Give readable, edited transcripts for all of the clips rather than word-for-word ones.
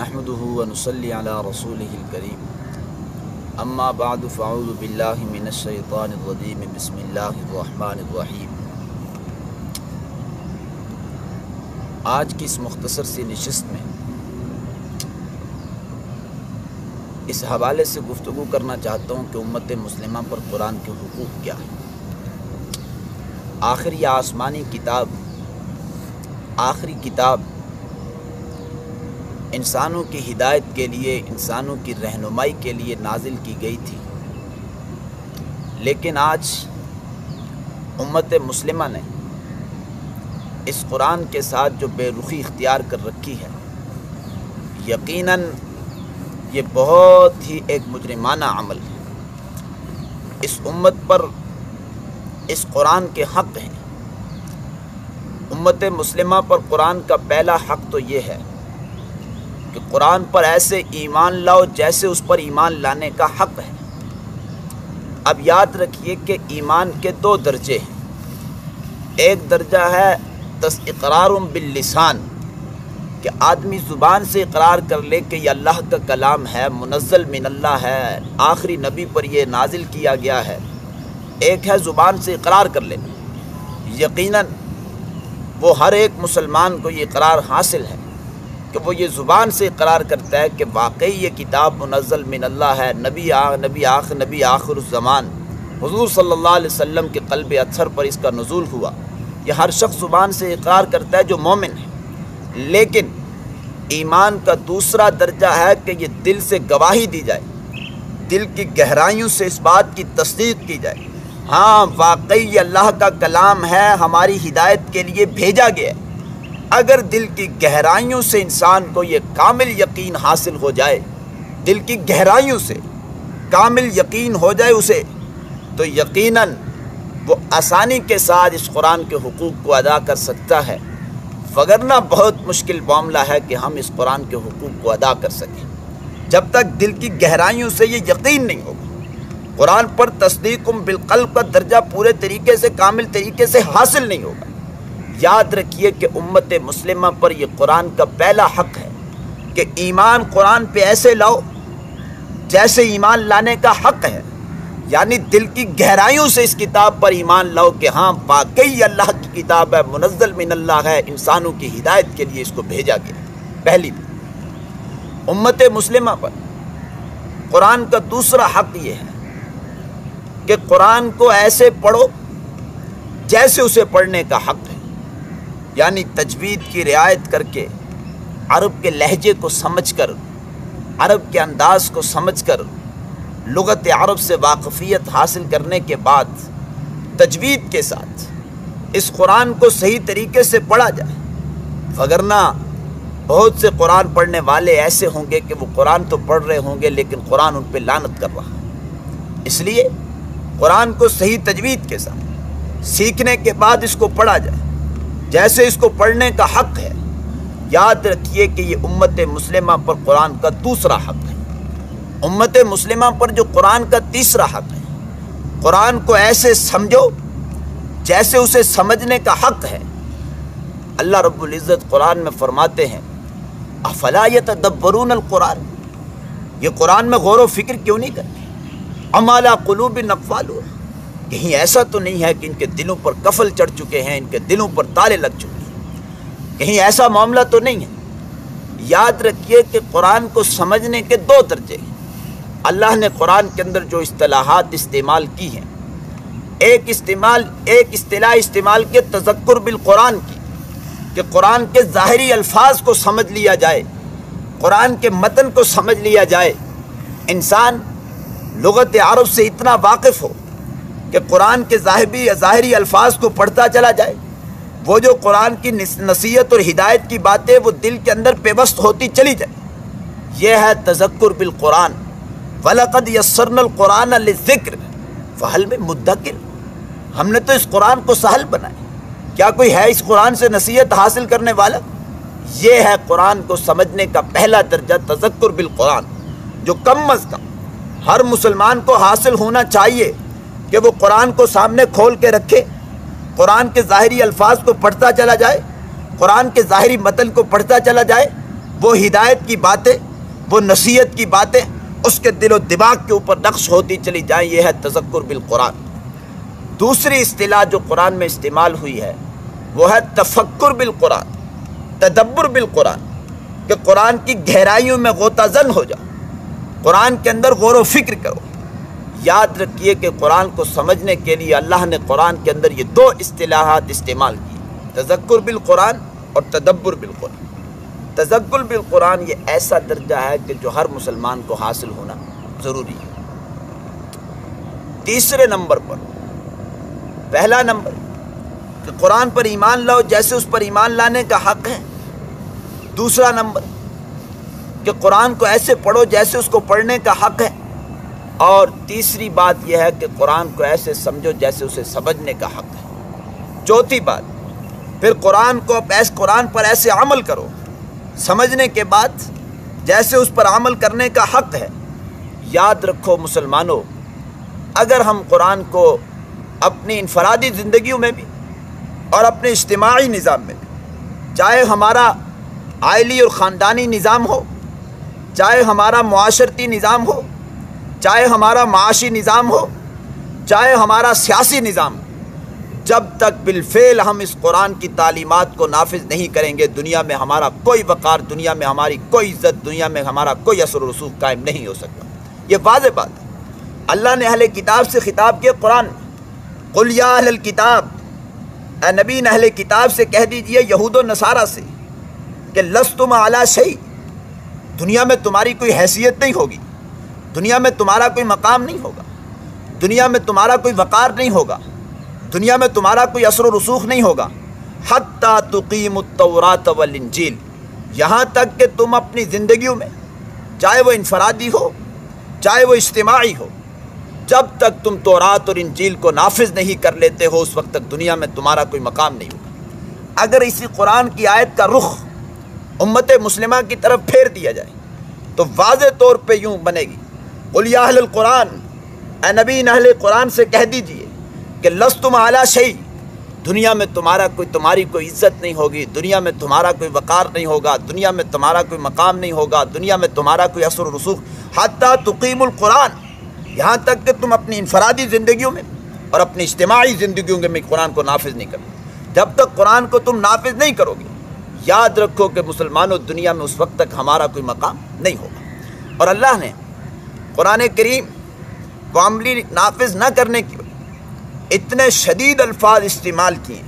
نحمده ونصلي على رسوله الكريم اما بعد فاعوذ بالله من الشیطان الرجیم بسم اللہ الرحمن الرحیم۔ آج کی اس مختصر سی نشست میں اس حوالے سے گفتگو کرنا چاہتا ہوں کہ امت مسلمہ پر قرآن کے حقوق کیا ہے۔ آخر یہ آسمانی کتاب، آخری کتاب انسانوں کی ہدایت کے لیے، انسانوں کی رہنمائی کے لیے نازل کی گئی تھی، لیکن آج امت مسلمہ نے اس قرآن کے ساتھ جو بے رخی اختیار کر رکھی ہے، یقیناً یہ بہت ہی ایک مجرمانہ عمل ہے۔ اس امت پر اس قرآن کے حق ہیں۔ امت مسلمہ پر قرآن کا پہلا حق تو یہ ہے کہ قرآن پر ایسے ایمان لاؤ جیسے اس پر ایمان لانے کا حق ہے۔ اب یاد رکھیے کہ ایمان کے دو درجے ہیں۔ ایک درجہ ہے اقرار باللسان، کہ آدمی زبان سے اقرار کر لے کہ یہ اللہ کا کلام ہے، منزل من اللہ ہے، آخری نبی پر یہ نازل کیا گیا ہے۔ ایک ہے زبان سے اقرار کر لینا۔ یقیناً وہ ہر ایک مسلمان کو یہ اقرار حاصل ہے کہ وہ یہ زبان سے اقرار کرتا ہے کہ واقعی یہ کتاب منزل من اللہ ہے، نبی آخر الزمان حضور صلی اللہ علیہ وسلم کے قلب اطہر پر اس کا نزول ہوا۔ یہ ہر شخص زبان سے اقرار کرتا ہے جو مومن ہے۔ لیکن ایمان کا دوسرا درجہ ہے کہ یہ دل سے گواہی دی جائے، دل کی گہرائیوں سے اس بات کی تصدیق کی جائے، ہاں واقعی یہ اللہ کا کلام ہے، ہماری ہدایت کے لیے بھیجا گیا ہے۔ اگر دل کی گہرائیوں سے انسان کو یہ کامل یقین حاصل ہو جائے، دل کی گہرائیوں سے کامل یقین ہو جائے اسے، تو یقیناً وہ آسانی کے ساتھ اس قرآن کے حقوق کو ادا کر سکتا ہے، وگرنہ بہت مشکل معاملہ ہے کہ ہم اس قرآن کے حقوق کو ادا کر سکیں جب تک دل کی گہرائیوں سے یہ یقین نہیں ہوگا۔ قرآن پر تصدیق بالقلب کا درجہ پورے طریقے سے، کامل طریقے سے حاصل نہیں ہوگا۔ یاد رکھیے کہ امت مسلمہ پر یہ قرآن کا پہلا حق ہے کہ ایمان قرآن پہ ایسے لاؤ جیسے ایمان لانے کا حق ہے، یعنی دل کی گہرائیوں سے اس کتاب پر ایمان لاؤ کہ ہاں واقعی اللہ کی کتاب ہے، منزل من اللہ ہے، انسانوں کی ہدایت کے لیے اس کو بھیجا گیا۔ پہلی بات، امت مسلمہ پر قرآن کا دوسرا حق یہ ہے کہ قرآن کو ایسے پڑھو جیسے اسے پڑھنے کا حق ہے، یعنی تجوید کی رعایت کر کے، عرب کے لہجے کو سمجھ کر، عرب کے انداز کو سمجھ کر، لغت عرب سے واقفیت حاصل کرنے کے بعد تجوید کے ساتھ اس قرآن کو صحیح طریقے سے پڑھا جائے، وگرنہ بہت سے قرآن پڑھنے والے ایسے ہوں گے کہ وہ قرآن تو پڑھ رہے ہوں گے لیکن قرآن ان پہ لعنت کر رہا ہے۔ اس لیے قرآن کو صحیح تجوید کے ساتھ سیکھنے کے بعد اس کو پڑھا جائے جیسے اس کو پڑھنے کا حق ہے۔ یاد رکھیے کہ یہ امت مسلمہ پر قرآن کا دوسرا حق ہے۔ امت مسلمہ پر جو قرآن کا تیسرا حق ہے، قرآن کو ایسے سمجھو جیسے اسے سمجھنے کا حق ہے۔ اللہ رب العزت قرآن میں فرماتے ہیں افلا یتدبرون القرآن، یہ قرآن میں غور و فکر کیوں نہیں کرتے؟ ام علی قلوب اقفالها، کہیں ایسا تو نہیں ہے کہ ان کے دلوں پر قفل چڑھ چکے ہیں، ان کے دلوں پر تالے لگ چکے ہیں، کہیں ایسا معاملہ تو نہیں ہے۔ یاد رکھیے کہ قرآن کو سمجھنے کے دو درجے ہیں۔ اللہ نے قرآن کے اندر جو اصطلاحات استعمال کی ہیں، ایک اصطلاح استعمال کی تذکر بالقرآن کی، کہ قرآن کے ظاہری الفاظ کو سمجھ لیا جائے، قرآن کے متن کو سمجھ لیا جائے، انسان لغت عرب سے اتنا واقف ہو کہ قرآن کے ظاہری الفاظ کو پڑھتا چلا جائے، وہ جو قرآن کی نصیحت اور ہدایت کی باتیں وہ دل کے اندر پیوست ہوتی چلی جائے۔ یہ ہے تذکر بالقرآن۔ وَلَقَدْ يَسَّرْنَا الْقُرْآنَ لِلذِّكْرِ فَهَلْ مِن مُدَّكِرٍ، ہم نے تو اس قرآن کو سہل بنایا، کیا کوئی ہے اس قرآن سے نصیحت حاصل کرنے والا؟ یہ ہے قرآن کو سمجھنے کا پہلا درجہ، تذکر بالقرآن، جو کم از کم ہر مسلمان کو حاصل ہونا چاہیے کہ وہ قرآن کو سامنے کھول کے رکھے، قرآن کے ظاہری الفاظ کو پڑھتا چلا جائے، قرآن کے ظاہری متن کو پڑھتا چلا جائے، وہ ہدایت کی باتیں، وہ نصیحت کی باتیں اس کے دل و دماغ کے اوپر نقش ہوتی چلی جائیں۔ یہ ہے تذکر بالقرآن۔ دوسری اصطلاح جو قرآن میں استعمال ہوئی ہے وہ ہے تفکر بالقرآن، تدبر بالقرآن، کہ قرآن کی گہرائیوں میں غوطہ زن ہو جاؤ، قرآن کے اندر غور و فکر کرو۔ یاد رکھیے کہ قرآن کو سمجھنے کے لیے اللہ نے قرآن کے اندر یہ دو اصطلاحات استعمال کی، تذکر بالقرآن اور تدبر بالقرآن۔ تذکر بالقرآن یہ ایسا درجہ ہے کہ جو ہر مسلمان کو حاصل ہونا ضروری ہے۔ تیسرے نمبر پر، پہلا نمبر کہ قرآن پر ایمان لاؤ جیسے اس پر ایمان لانے کا حق ہے۔ دوسرا نمبر کہ قرآن کو ایسے پڑھو جیسے اس کو پڑھنے کا حق ہے۔ اور تیسری بات یہ ہے کہ قرآن کو ایسے سمجھو جیسے اسے سمجھنے کا حق ہے۔ چوتھی بات، پھر قرآن پر ایسے عمل کرو سمجھنے کے بعد جیسے اس پر عمل کرنے کا حق ہے۔ یاد رکھو مسلمانوں، اگر ہم قرآن کو اپنی انفرادی زندگیوں میں بھی اور اپنے اجتماعی نظام میں بھی، چاہے ہمارا عائلی اور خاندانی نظام ہو، چاہے ہمارا معاشرتی نظام ہو، چاہے ہمارا معاشی نظام ہو، چاہے ہمارا سیاسی نظام ہو، جب تک بالفعل ہم اس قرآن کی تعلیمات کو نافذ نہیں کریں گے، دنیا میں ہمارا کوئی وقار، دنیا میں ہماری کوئی عزت، دنیا میں ہمارا کوئی اثر و رسوخ قائم نہیں ہو سکتا۔ یہ واضح بات ہے۔ اللہ نے اہل کتاب سے خطاب کیا قرآن میں، قل یا اہل الکتاب، اے نبی اہل کتاب سے کہہ دیجئے، یہود و نصارہ سے، کہ لستم علی شیء، دنیا میں تمہاری کوئی حیثیت نہیں ہوگی، دنیا میں تمہارا کوئی مقام نہیں ہوگا، دنیا میں تمہارا کوئی وقار نہیں ہوگا، دنیا میں تمہارا کوئی اثر و رسوخ نہیں ہوگا، حتی تقیم التوراۃ والانجیل، یہاں تک کہ تم اپنی زندگیوں میں، چاہے وہ انفرادی ہو چاہے وہ اجتماعی ہو، جب تک تم تورات اور انجیل کو نافذ نہیں کر لیتے ہو اس وقت تک دنیا میں تمہارا کوئی مقام نہیں ہوگا۔ اگر اسی قرآن کی آیت کا رخ امت مسلمہ کی طرف پھیر دیا جائے تو واضح طور پہ یوں بنے گی، قل یا اہل القرآن، اے نبی اہل قرآن سے کہہ دیجئے کہ لستم علی شیء، دنیا میں تمہاری کوئی عزت نہیں ہوگی، دنیا میں تمہارا کوئی وقار نہیں ہوگا، دنیا میں تمہارا کوئی مقام نہیں ہوگا، دنیا میں تمہارا کوئی اثر و رسوخ، حتی تقیم القرآن، یہاں تک کہ تم اپنی انفرادی زندگیوں میں اور اپنی اجتماعی زندگیوں میں قرآن کو نافذ نہیں کرو۔ جب تک قرآن کو تم نافذ نہیں کرو گے، یاد رکھو کہ مسلمانوں دنیا میں اس وقت تک ہمارا کوئی مقام نہیں ہوگا۔ اور اللہ نے قرآن کریم کو عملی نافذ نہ کرنے کی اتنے شدید الفاظ استعمال کیے،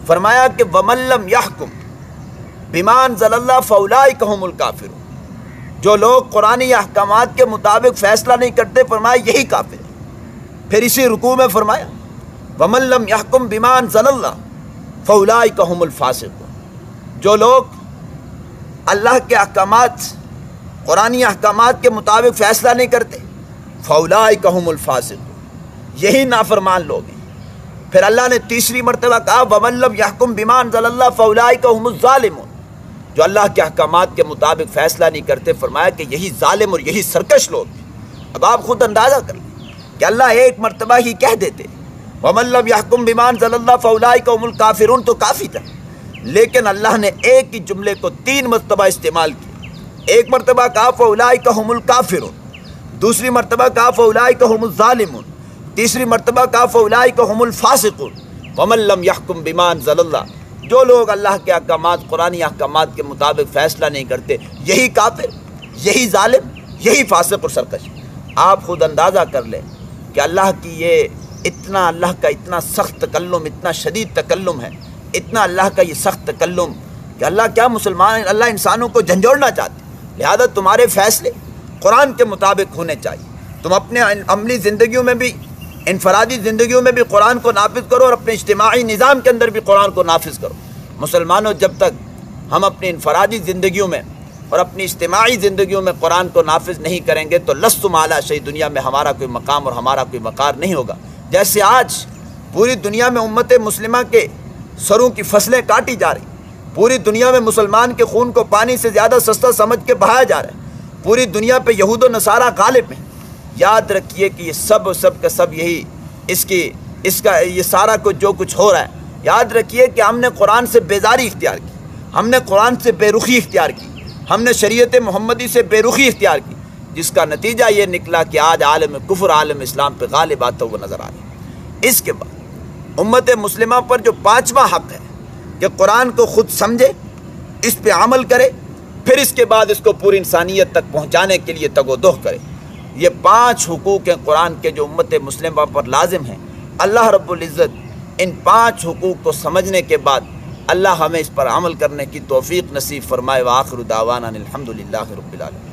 فرمایا کہ وَمَن لَّمْ يَحْكُم بِمَا أَنزَلَ اللَّهُ فَأُولَٰئِكَ هُمُ الْكَافِرُونَ، جو لوگ قرآنی احکامات کے مطابق فیصلہ نہیں کرتے، فرمایا یہی کافر ہے۔ پھر اسی رکوع میں فرمایا وَمَن لَّمْ يَحْكُم بِمَا أَنزَلَ اللَّهُ فَأُولَٰئِكَ هُمُ الْفَاسِقُونَ، جو لوگ اللہ کے احکامات، قرآنی احکامات کے مطابق فیصلہ نہیں کرتے، فَأُولَٰئِكَ هُمُ الْفَاسِقُونَ، یہی نافرمان لوگ ہیں۔ پھر اللہ نے تیسری مرتبہ کہا وَمَن لَّمْ يَحْكُم بِمَا أَنزَلَ اللَّهُ فَأُولَٰئِكَ هُمُ الظَّالِمُونَ، جو اللہ کے احکامات کے مطابق فیصلہ نہیں کرتے، فرمایا کہ یہی ظالم اور یہی سرکش لوگ ہیں۔ اب آپ خود اندازہ کر لیں کہ اللہ ایک مرتبہ ہی کہہ دیتے وَمَن لَّمْ يَحْكُم بِمَا أَنزَلَ اللَّهُ فَأُولَٰئِكَ هُمُ الْكَافِرُونَ تو کافی تھا، لیکن اللہ نے ایک ہی جملے کو 3 مرتبہ استعمال کیا۔ ایک مرتبہ کہا فَأُولَٰئِكَ هُمُ الْكَافِرُونَ، دوسری مرتبہ کہا فَأُولَٰئِكَ هُمُ الظَّالِمُونَ، تیسری مرتبہ کہا فَأُولَٰئِكَ هُمُ الْفَاسِقُونَ۔ وَمَن لَّمْ يَحْكُم بِمَا أَنزَلَ اللَّهُ، جو لوگ اللہ کے احکامات، قرآنی احکامات کے مطابق فیصلہ نہیں کرتے، یہی کافر، یہی ظالم، یہی فاسق اور سرکش۔ آپ خود اندازہ کر لیں کہ اللہ کی اللہ کا اتنا سخت تکلم، اتنا شدید تکلم ہے، اتنا اللہ کا یہ سخت تکلم کہ اللہ کیا اللہ انسانوں کو جھنجھوڑنا چاہتے، لہذا تمہارے فیصلے قرآن کے مطابق ہونے چاہیے۔ تم اپنے عملی زندگیوں میں بھی، انفرادی زندگیوں میں بھی قرآن کو نافذ کرو اور اپنے اجتماعی نظام کے اندر بھی قرآن کو نافذ کرو۔ مسلمانوں جب تک ہم اپنی انفرادی زندگیوں میں اور اپنی اجتماعی زندگیوں میں قرآن کو نافذ نہیں کریں گے تو لستم علی شیء، دنیا میں ہمارا کوئی مقام اور ہمارا کوئی وقار نہیں ہوگا۔ جیسے آج پوری دنیا میں امت مسلمہ کے سروں کی فصلیں کاٹی جا رہی، پوری دنیا میں مسلمان کے خون کو پانی سے زیادہ سستا سمجھ کے بہایا جا رہا ہے، پوری دنیا پہ یہود و نصارہ غالب ہیں۔ یاد رکھیے کہ یہ سب کا سب یہی یہ سارا کچھ جو کچھ ہو رہا ہے، یاد رکھیے کہ ہم نے قرآن سے بیزاری اختیار کی، ہم نے قرآن سے بے رخی اختیار کی، ہم نے شریعت محمدی سے بے رخی اختیار کی، جس کا نتیجہ یہ نکلا کہ آج عالم کفر عالم اسلام پہ غالب آتا ہوا نظر آ رہا ہے۔ اس کے بعد امت مسلمہ پر جو پانچواں حق ہے کہ قرآن کو خود سمجھے، اس پہ عمل کرے، پھر اس کے بعد اس کو پوری انسانیت تک پہنچانے کے لیے تگ و دو کرے۔ یہ 5 حقوق ہیں قرآن کے جو امت مسلمہ پر لازم ہیں۔ اللہ رب العزت ان 5 حقوق کو سمجھنے کے بعد اللہ ہمیں اس پر عمل کرنے کی توفیق نصیب فرمائے۔ وآخر دعوانا الحمدللہ رب العالمین۔